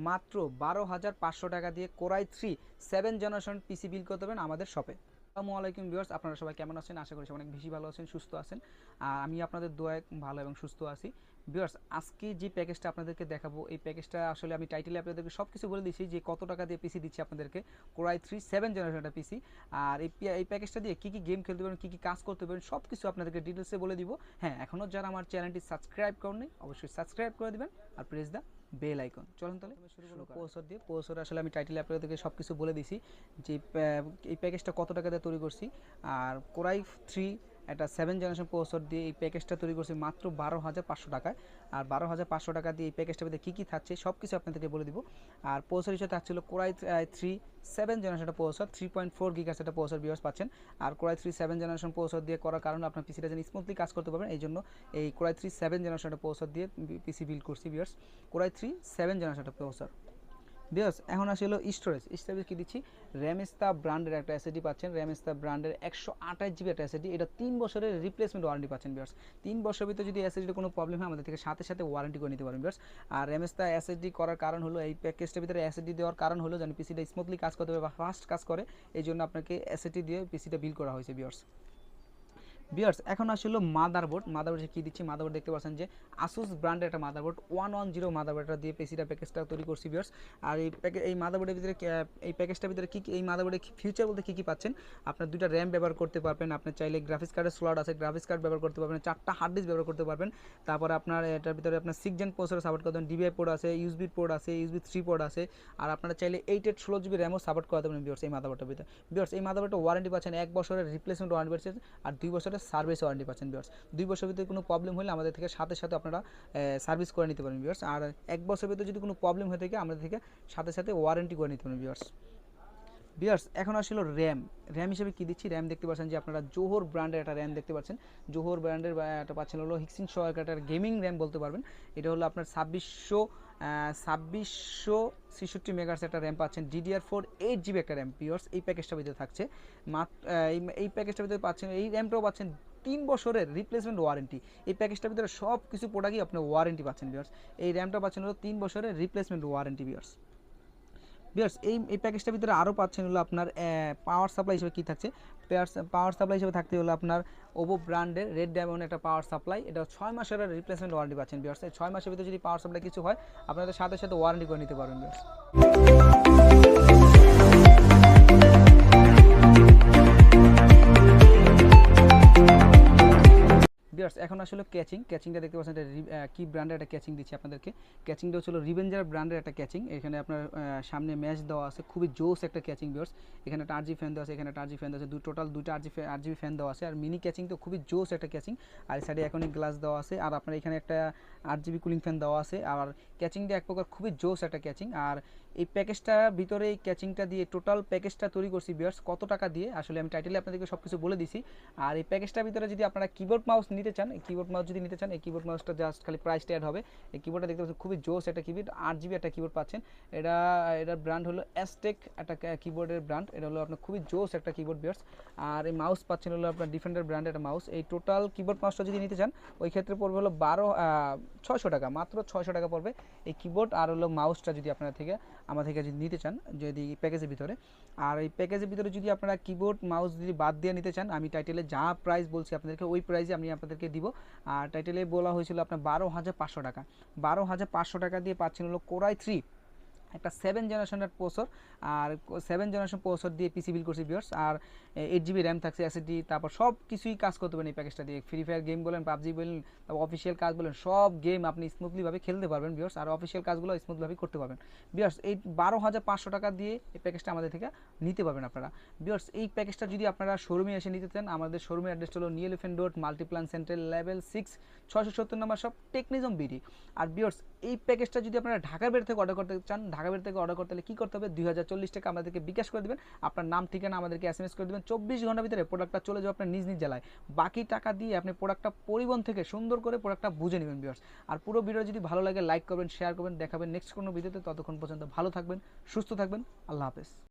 মাত্র 12,500 টাকা দিয়ে কোরাই 3 7 জেনারেশন পিসি বিল করতে পারবেন আমাদের শপে। আসসালামু আলাইকুম ভিউয়ার্স, আপনারা সবাই কেমন আছেন? আশা করি অনেক বেশি ভালো আছেন, সুস্থ আছেন। আর আমি আপনাদের দোয়ায় ভালো এবং সুস্থ আছি। ভিউয়ার্স, আজকে যে প্যাকেজটা আপনাদেরকে দেখাবো, এই প্যাকেজটা আসলে আমি টাইটেলে আপনাদেরকে সব কিছু বলে দিয়েছি যে কত টাকা দিয়ে পিসি দিচ্ছি আপনাদেরকে, কোরাই 3 7 জেনারেশনটা পিসি। আর এই প্যাকেজটা দিয়ে কী কী গেম খেলতে পারবেন, কী কী কাজ করতে পারবেন, সব কিছু আপনাদেরকে ডিটেলসে বলে দিব। হ্যাঁ, এখনও যারা আমার চ্যানেলটি সাবস্ক্রাইব করেননি অবশ্যই সাবস্ক্রাইব করে দিবেন আর প্রেস দা বেল আইকন। চলুন তাহলে শুরু করব প্রসেসর দিয়ে। প্রসেসর আসলে আমি টাইটেলে আপনাদেরকে সব কিছু বলে দিয়েছি যে এই প্যাকেজটা কত টাকা দিয়ে তৈরি করছি। আর কোরাই 3 একটা 7 জেনারেশন প্রসেসর দিয়ে এই প্যাকেজটা তৈরি করছি মাত্র 12,500 টাকায়। আর 12,500 টাকা দিয়ে এই প্যাকেজটার মধ্যে কী কী থাকছে সব কিছু আপনাদেরকে বলে দিব। আর প্রসেসর হিসেবে থাকছিল কোরাই 3 7 জেনারেশন প্রসেসর 3.4 গিগাহার্টজ একটা প্রসেসর ভিউয়ার্স পাচ্ছেন। আর কোরাই 3 7 জেনারেশন প্রসেসর দিয়ে করার কারণে আপনার পিসিটা যেন স্মুথলি কাজ করতে পারবেন, এই জন্য এই কোরাই 3 7 জেনারেশন একটা প্রসেসর দিয়ে পিসি বিল্ড করছি ভিউয়ার্স। কোরাই 3 7 জেনারেশন একটা প্রসেসর ভিউয়ার্স। এখন আসলে স্টোরেজ কী দিচ্ছি, র্যামেস্তা ব্র্যান্ডের একটা এসএসডি পাচ্ছেন। র্যামেস্তা ব্র্যান্ডের 128 জিবি একটা এসএসডি, এটা 3 বছরের রিপ্লেসমেন্ট ওয়ারেন্টি পাচ্ছেন ভিউয়ার্স। 3 বছরের ভিতরে যদি এসএসডির কোনো প্রবলেম হয় আমাদের থেকে সাথে সাথে ওয়ারেন্টি করে নিতে পারেন ভিউয়ার্স। আর র্যামেস্তা এসএসডি করার কারণ হলো, এই প্যাকেজটার ভিতরে এসএসডি দেওয়ার কারণ হলো যেন পিসিটা স্মুথলি কাজ করতে পারে বা ফাস্ট কাজ করে, এই জন্য আপনাকে এসএসডি দিয়ে পিসিটা বিল করা হয়েছে ভিউয়ার্স। এখন আসলে মাদারবোর্ড কী দিচ্ছি, মাদারবোর্ড দেখতে পাচ্ছেন যে আসুস ব্র্যান্ডের একটা মাদারবোর্ড 110 মাদারবোর্ডটা দিয়ে পিসিটা প্যাকেজটা তৈরি করছি ভিউয়ার্স। আর এই মাদারবোর্ডের ভিতরে এই প্যাকেজটার ভিতরে কী এই মাদারবোর্ডে ফিউচার বলতে কী কী পাচ্ছেন, আপনার দুইটা র্যাম ব্যবহার করতে পারবেন, আপনার চাইলে গ্রাফিক্স কার্ডের স্লট আছে, গ্রাফিক্স কার্ড ব্যবহার করতে পারবেন, 4টা হার্ড ডিস্ক ব্যবহার করতে পারবেন। তারপরে আপনার এটার ভিতরে আপনার 6 জেন প্রসেসর সাপোর্ট করতে পারবেন, ডিবিআই পোর্ট আছে, ইউএসবি পোর্ট আছে, ইউএসবি 3 পোর্ট আছে। আর আপনারা চাইলে 8/16 জিবি র্যামও সাপোর্ট করতে পারবেন ভিউয়ার্স এই মাদারবোর্ডের ভিতরে। ভিউয়ার্স, এই মাদারবোর্ডটা ওয়ারেন্টি পাচ্ছেন 1 বছরের রিপ্লেসমেন্ট ওয়ারেন্টি পাচ্ছেন আর 2 বছরের সার্ভিস ওয়ারেন্টি পাচ্ছেন ভিউয়ার্স। 2 বছরের ভিতরে কোনো প্রবলেম হলে আমাদের থেকে সাথে সাথে আপনারা সার্ভিস করে নিতে পারেন ভিউয়ার্স। আর 1 বছরের ভিতরে যদি কোনো প্রবলেম হয়ে থাকে আমাদের থেকে সাথে সাথে ওয়ারেন্টি করে নিতে পারেন ভিউয়ার্স। এখন আসলে র্যাম হিসেবে কী দিচ্ছি, র্যাম দেখতে পাচ্ছেন যে আপনারা জোহর ব্র্যান্ডের একটা র্যাম দেখতে পাচ্ছেন। জোহর ব্র্যান্ডের একটা পাচ্ছেন হলো হিক্সিন সহায়কাটার গেমিং র্যাম বলতে পারবেন। এটা হলো আপনার 2666 মেগাহার্টজ একটা র্যাম পাচ্ছেন। DDR4 8 জিবি একটা র্যাম ভিউয়ার্স এই প্যাকেজটার ভিতরে থাকছে। এই প্যাকেজটার ভিতরে পাচ্ছেন, এই র্যামটাও পাচ্ছেন 3 বছরের রিপ্লেসমেন্ট ওয়ারেন্টি। এই প্যাকেজটার ভিতরে সব কিছু প্রোডাক্টই আপনি ওয়ারেন্টি পাচ্ছেন ভিউয়ার্স। এই র্যামটা পাচ্ছেন হলো 3 বছরের রিপ্লেসমেন্ট ওয়ারেন্টি ভিউয়ার্স। এই প্যাকেজটার ভিতরে আরও পাচ্ছেন হলো আপনার পাওয়ার সাপ্লাই হিসেবে কী থাকছে, পাওয়ার সাপ্লাই হিসেবে থাকতে হলো আপনার ওভো ব্র্যান্ডের রেড ডায়মন্ড একটা পাওয়ার সাপ্লাই, এটা 6 মাসের রিপ্লেসমেন্ট ওয়ারেন্টি পাচ্ছেন ভিউয়ার্স। 6 মাসের ভিতরে যদি পাওয়ার সাপ্লাই কিছু হয় আপনাদের সাথে সাথে ওয়ারেন্টি করে নিতে পারবেন ভিউয়ার্স। এখন আসলে ক্যাচিংটা দেখতে পাচ্ছেন, এটা কি ব্র্যান্ডের একটা ক্যাচিং দিচ্ছি আপনাদেরকে। ক্যাচিংটা হচ্ছে রিভেঞ্জার ব্র্যান্ডের একটা ক্যাচিং। এখানে আপনার সামনে ম্যাচ দেওয়া আছে, খুবই জোস একটা ক্যাচিং ভিউয়ার্স। এখানে একটা আরজি ফ্যান দেওয়া আছে, এখানে একটা আরজি ফ্যান দেওয়া আছে, টোটাল দুইটা আরজিবি ফ্যান দেওয়া আছে। আর মিনি ক্যাচিং তো খুবই জোস একটা ক্যাচিং। আর এই সাইডে এখনই গ্লাস দেওয়া আছে, আর আপনার এখানে একটা আরজিবি কুলিং ফ্যান দেওয়া আছে। আর ক্যাচিংটা এক প্রকার খুবই জোস একটা ক্যাচিং। আর এই প্যাকেজটার ভিতরে এই ক্যাচিংটা দিয়ে টোটাল প্যাকেজটা তৈরি করছি ভিউয়ার্স কত টাকা দিয়ে, আসলে আমি টাইটেলে আপনাদেরকে সব কিছু বলে দিছি। আর এই প্যাকেজটার ভিতরে যদি আপনারা কিবোর্ড মাউস নিতে চান, এই কিবোর্ড মাউসটা জাস্ট খালি প্রাইসটা অ্যাড হবে। এই কিবোর্ডটা দেখতে পাচ্ছেন খুবই জোস একটা কিবোর্ড, 8 জিবি একটা কিবোর্ড পাচ্ছেন। এটার ব্র্যান্ড হলো অ্যাজটেক একটা কিবোর্ডের ব্র্যান্ড। এটা হলো আপনার খুবই জোস একটা কিবোর্ড ভিউয়ার্স। আর এই মাউস পাচ্ছেন হলো আপনার ডিফেন্ডার ব্র্যান্ডের একটা মাউস। এই টোটাল কিবোর্ড মাউসটা যদি নিতে চান ওই ক্ষেত্রে পড়বে হলো 600 টাকা, মাত্র 600 টাকা পড়বে এই কিবোর্ড আর হলো মাউসটা যদি আপনার থেকে আমার থেকে যদি নিতে চান যদি প্যাকেজের ভিতরে। আর এই প্যাকেজের ভিতরে যদি আপনারা কিবোর্ড মাউস যদি বাদ দিয়ে নিতে চান, আমি টাইটেলে যা প্রাইস বলছি আপনাদেরকে ওই প্রাইসে আমি আপনাদেরকে দিব। আর টাইটেলে বলা হয়েছিল আপনার 12,500 টাকা। 12,500 টাকা দিয়ে পাচ্ছেন হলো কোরাই 3 একটা 7 জেনারেশনের প্রসেসর। আর 7 জেনারেশন প্রসেসর দিয়ে পিসি বিল করছি ভিউয়ার্স। আর 8 জিবি র্যাম থাকছে, এসএসডি, তারপর সব কিছুই কাজ করতে পারেন এই প্যাকেজটা দিয়ে। ফ্রি ফায়ার গেম বলেন, পাবজি বলেন, তারপর অফিসিয়াল কাজ বলেন, সব গেম আপনি স্মুথলিভাবে খেলতে পারবেন ভিউয়ার্স। আর অফিসিয়াল কাজগুলো স্মুথভাবে করতে পারবেন ভিউয়ার্স। এই 12,500 টাকা দিয়ে এই প্যাকেজটা আমাদের থেকে নিতে পারবেন আপনারা ভিউয়ার্স। এই প্যাকেজটা যদি আপনারা শোরুমে এসে নিতে চান, আমাদের শোরুমের অ্যাড্রেস হলো new elephant road, Multiplan centre, level 6, 670 নম্বর শপ, TechnismBD। আর ভিউয়ার্স, এই প্যাকেজটা যদি আপনারা ঢাকার বাইরে থেকে অর্ডার করতে চান, ঢাকার বাইরে থেকে অর্ডার করতে হলে কী করতে হবে, 2040 টাকা আমাদেরকে বিকাশ করে দেবেন। আপনার নাম ঠিকানা আমাদেরকে SMS করে দেবেন, 24 ঘন্টার ভিতরে প্রোডাক্টটা চলে যাবে আপনার নিজ জেলায়। বাকি টাকা দিয়ে আপনি প্রোডাক্টটা পরিবহন থেকে সুন্দর করে প্রোডাক্টটা বুঝে নেবেন ভিউয়ার্স। আর পুরো ভিডিও যদি ভালো লাগে লাইক করবেন, শেয়ার করবেন, দেখাবেন নেক্সট কোনো ভিডিওতে। ততক্ষণ পর্যন্ত ভালো থাকবেন, সুস্থ থাকবেন, আল্লাহ হাফেজ।